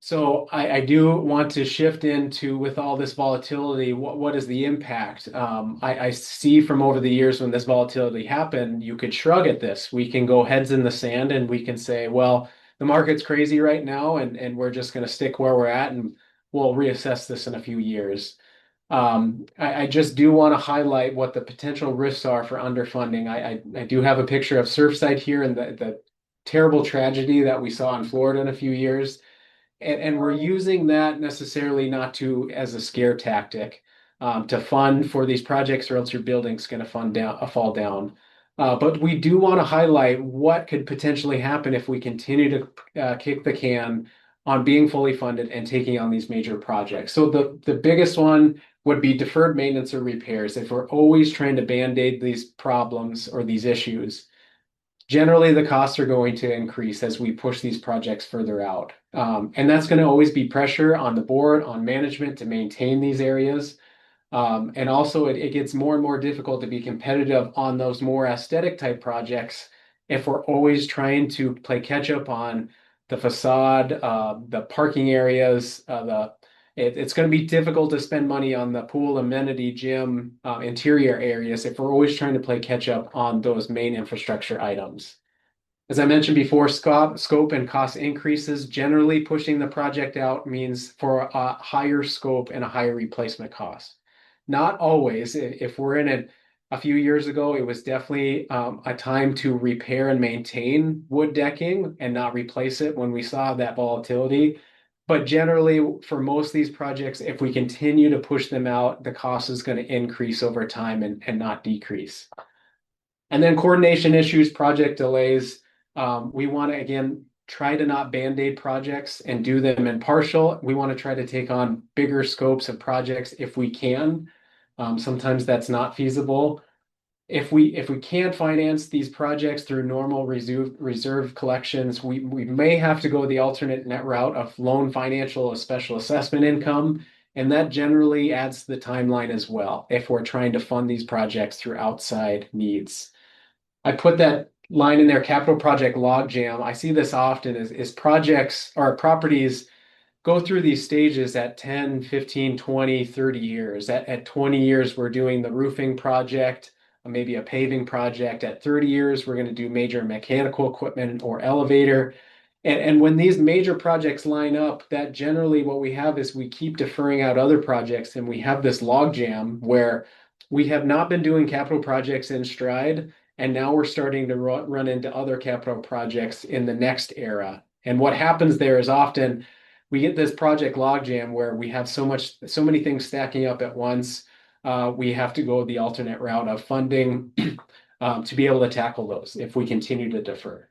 So I do want to shift into with all this volatility, what is the impact? I see from over the years when this volatility happened, you could shrug at this. We can go heads in the sand and we can say, well, the market's crazy right now, and we're just going to stick where we're at and we'll reassess this in a few years. I just do want to highlight what the potential risks are for underfunding. I do have a picture of Surfside here and the terrible tragedy that we saw in Florida in a few years. And we're using that necessarily not to as a scare tactic to fund for these projects, or else your building's going to fall down. But we do want to highlight what could potentially happen if we continue to kick the can on being fully funded and taking on these major projects. So the biggest one would be deferred maintenance or repairs. If we're always trying to band-aid these problems or these issues, generally the costs are going to increase as we push these projects further out. And that's going to always be pressure on the board, on management to maintain these areas. And also it gets more and more difficult to be competitive on those more aesthetic type projects if we're always trying to play catch up on the facade, the parking areas, it's going to be difficult to spend money on the pool, amenity, gym, interior areas if we're always trying to play catch up on those main infrastructure items. As I mentioned before, scope and cost increases. Generally, pushing the project out means for a higher scope and a higher replacement cost. Not always. If we're in a few years ago, it was definitely a time to repair and maintain wood decking and not replace it when we saw that volatility. But generally, for most of these projects, if we continue to push them out, the cost is going to increase over time and not decrease. And then coordination issues, project delays. We want to, again, try to not band-aid projects and do them in partial. We want to try to take on bigger scopes of projects if we can. Sometimes that's not feasible. If we can't finance these projects through normal reserve collections, we may have to go the alternate net route of loan financial or special assessment income, and that generally adds to the timeline as well if we're trying to fund these projects through outside needs. I put that line in there, capital project logjam. I see this often is projects or properties go through these stages at 10, 15, 20, 30 years. At 20 years, we're doing the roofing project, maybe a paving project. At 30 years, we're going to do major mechanical equipment or elevator. And when these major projects line up, that generally what we have is we keep deferring out other projects, and we have this logjam where we have not been doing capital projects in stride, and now we're starting to run into other capital projects in the next era. And what happens there is often we get this project logjam where we have so many things stacking up at once. We have to go the alternate route of funding to be able to tackle those if we continue to defer.